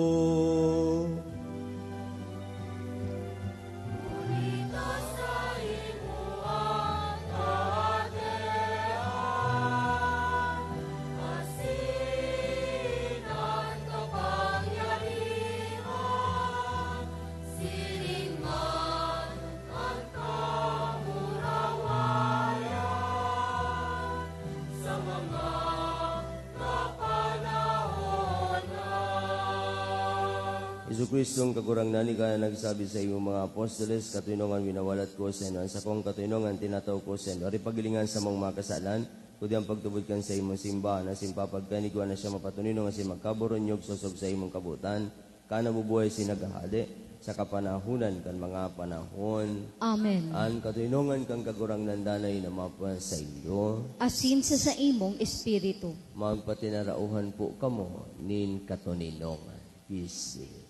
Kristong kagurang nani ka na nagsabi sa iyong mga apostoles, katuinongan winawalat ko sa ino, sa kong katuinongan tinataw ko sa ino, ari pagilingan sa mong mga kasalan, kundi ang pagtubod kan sa imong simbahan, na simpapagkanigwa na siya mapatuninong, kasi magkaburonyog sosob sa imong kabutan, ka nabubuhay sinagahali, sa kapanahunan kan mga panahon. Amen. Ang katuinongan kang kagurang nandanay na mapa sa iyo, Asin sa imong espiritu. magpatinarauhan po kamo nin katuninongan. Peace be.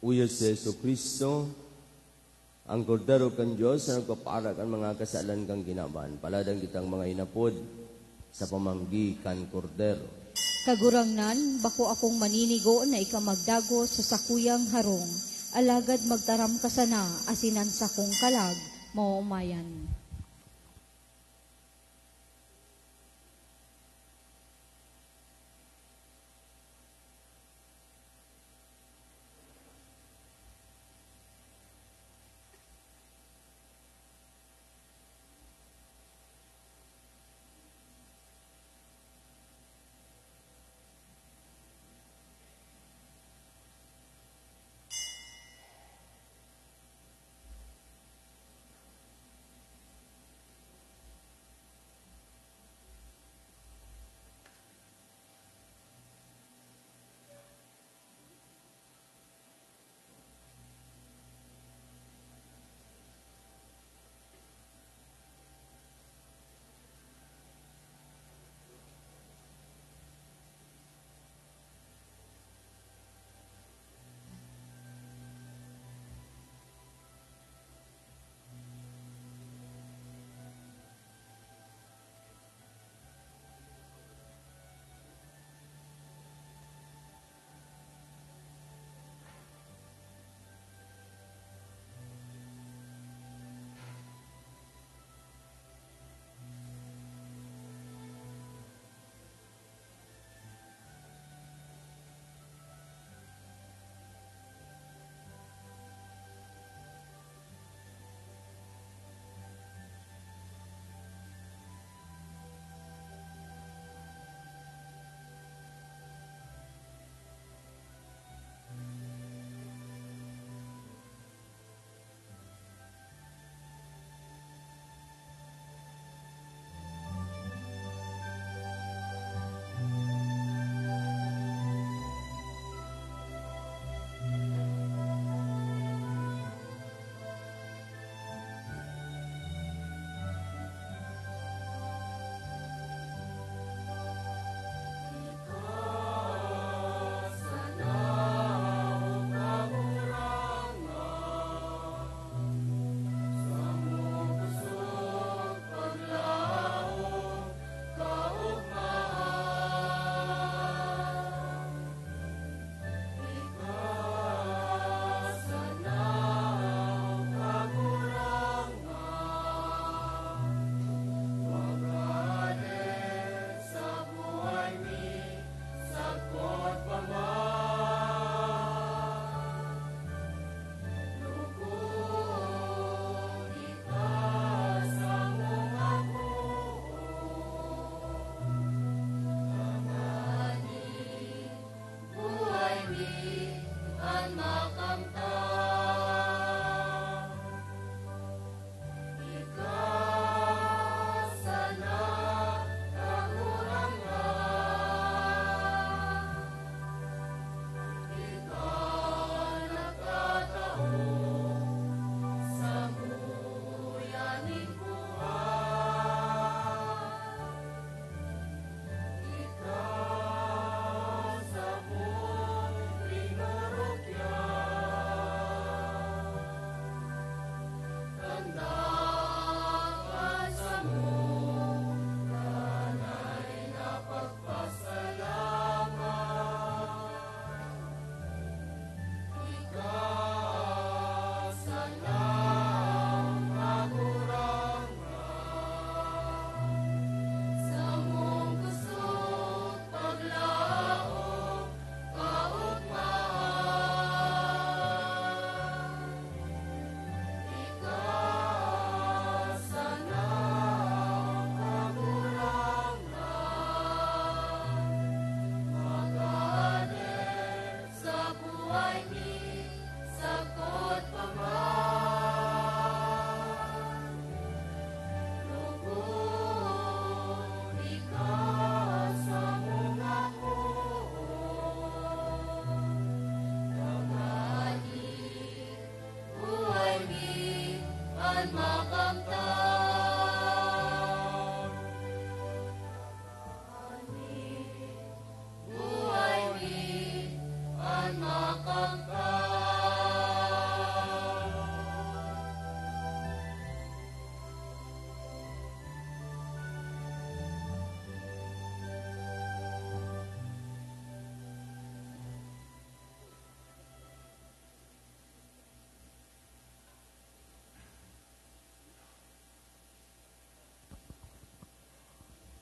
Uya si Yesu Kristo, ang kordero kan Diyos na nagpapara kan mga kasalan kang ginaban. Paladang kitang mga inapod sa pamanggi kan kordero. Kagurangnan, bako akong maninigo na ikamagdago sa sakuyang harong. Alagad magtaram ka sana, asinan sa kong kalag, maumayan.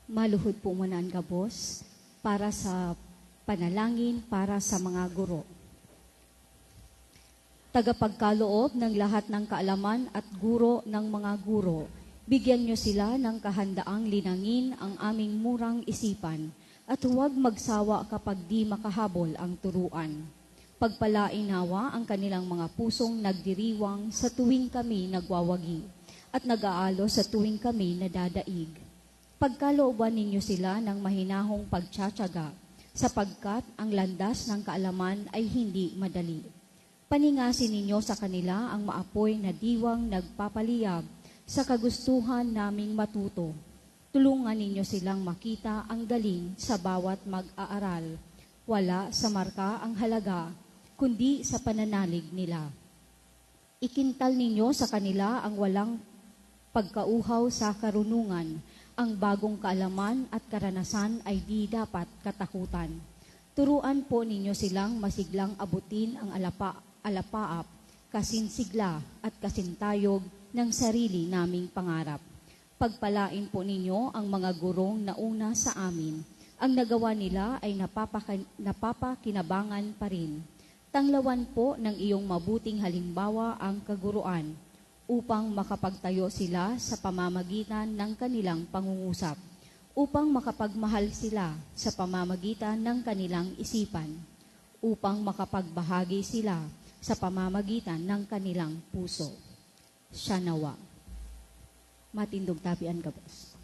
Maluhod po muna ang gabos para sa panalangin para sa mga guro. Tagapagkaloob ng lahat ng kaalaman at guro ng mga guro, bigyan niyo sila ng kahandaang linangin ang aming murang isipan at huwag magsawa kapag di makahabol ang turuan. Pagpalain nawa ang kanilang mga pusong nagdiriwang sa tuwing kami nagwawagi at nag-aalo sa tuwing kami nadadaig. Pagkalooban ninyo sila ng mahinahong pagtsatsaga, sapagkat ang landas ng kaalaman ay hindi madali. Paningasin ninyo sa kanila ang maapoy na diwang nagpapaliyab sa kagustuhan naming matuto. Tulungan ninyo silang makita ang galing sa bawat mag-aaral. Wala sa marka ang halaga, kundi sa pananalig nila. Ikintal ninyo sa kanila ang walang pagkauhaw sa karunungan. Ang bagong kaalaman at karanasan ay di dapat katakutan. Turuan po ninyo silang masiglang abutin ang alapaap, kasinsigla at kasintayog ng sarili naming pangarap. Pagpalain po ninyo ang mga gurong nauna sa amin. Ang nagawa nila ay napapakinabangan pa rin. Tanglawan po ng iyong mabuting halimbawa ang kaguruan, upang makapagtayo sila sa pamamagitan ng kanilang pangungusap, upang makapagmahal sila sa pamamagitan ng kanilang isipan, upang makapagbahagi sila sa pamamagitan ng kanilang puso. Siya nawa. Matindog tabian ka, boss.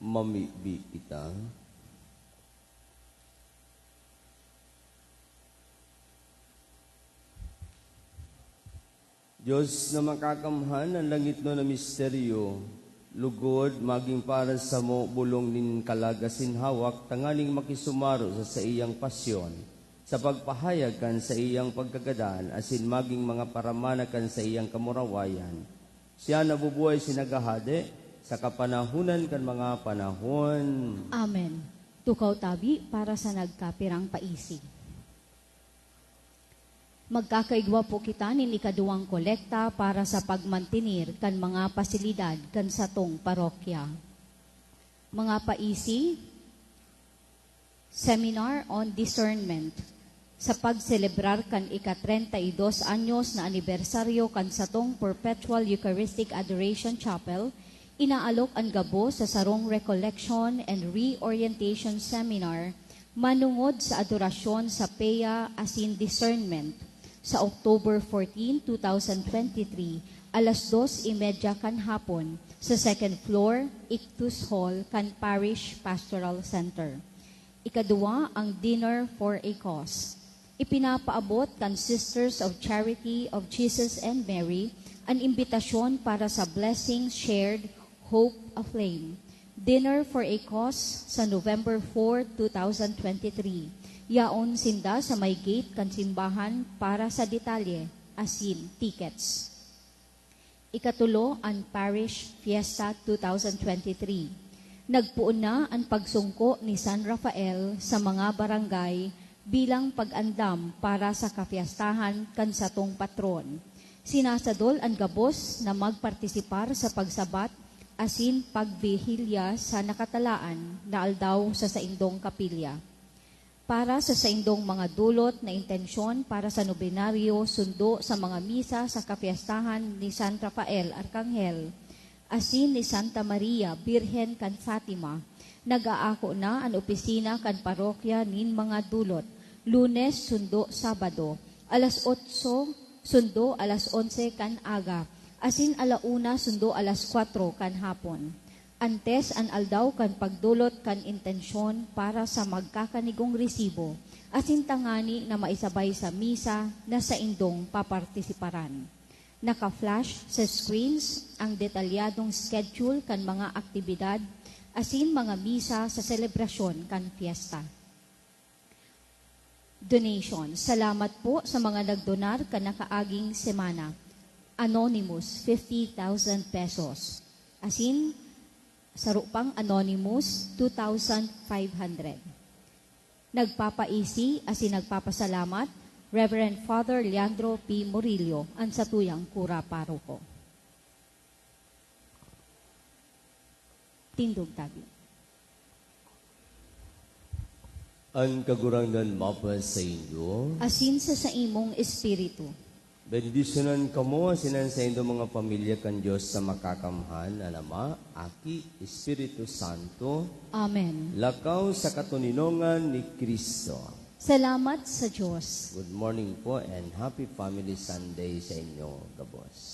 Mamibi kita. Diyos na makakamhan ang langit no na misteryo, lugod maging para sa mo bulong nin kalagasin hawak, tangaling makisumaro sa iyang pasyon, sa pagpahayag kan sa iyang pagkagadaan, asin maging mga paramanakan sa iyang kamurawayan. Siya nabubuhay sinagahade, sa kapanahunan kan mga panahon. Amen. Tukaw tabi para sa nagkapirang paisi. Magkakaigwa po kita nin ikaduwang kolekta para sa pagmantinir kan mga pasilidad kan satong parokya. Mga paisi, Seminar on Discernment sa pagselebrar kan ika-32 anyos na anibersaryo kan satong Perpetual Eucharistic Adoration Chapel. Inaalok ang gabo sa sarong Recollection and Reorientation Seminar manungod sa adorasyon sa PEA asin Discernment sa October 14, 2023, alas 2:30 kan hapon sa second floor, Ictus Hall, kan Parish Pastoral Center. Ikaduwa, ang Dinner for a Cause. Ipinapaabot kan Sisters of Charity of Jesus and Mary ang imbitasyon para sa Blessings Shared, Hope Aflame. Dinner for a Cause sa November 4, 2023. Yaon sinda sa may gate kan simbahan para sa detalye, asin tickets. Ikatulo, ang Parish Fiesta 2023. Nagpuon na ang pagsungko ni San Rafael sa mga barangay bilang pag-andam para sa kapiyastahan kan satong patron. Sinasadol ang gabos na magpartisipar sa pagsabat asin pagbihilya sa nakatalaan na aldaw sa saindong kapilya. Para sa saindong mga dulot na intensyon para sa nobenaryo sundo sa mga misa sa kapiyastahan ni San Rafael Arcangel, asin ni Santa Maria Birhen kan Fatima, nag-aako na ang opisina kan parokya nin mga dulot, Lunes sundo Sabado, alas 8 sundo alas 11 kan aga, asin alauna sundo alas 4 kan hapon. Antes an aldaw kan pagdulot kan intensyon para sa magkakanigong resibo, asin tangani na maisabay sa misa na sa indong papartisiparan. Naka-flash sa screens ang detalyadong schedule kan mga aktibidad, asin mga misa sa selebrasyon kan fiesta. Donation. Salamat po sa mga nagdonar kan nakaaging semana. Anonymous, 50,000 pesos. Asin, sa rupang Anonymous, 2,500. Nagpapaisi asin nagpapasalamat, Reverend Father Leandro P. Murillo, ang satuyang kura paroko. Tindog tabi. Ang kagurangnan mapas sa inyo. Asin sa imong espiritu. Benedisyonan kamo asinan sa inyo mga pamilya kan Diyos sa makakamhan, Ama, Aki, Espiritu Santo, Amen. lakaw sa katuninongan ni Kristo. Salamat sa Diyos. Good morning po and happy Family Sunday sa inyo, Gabos.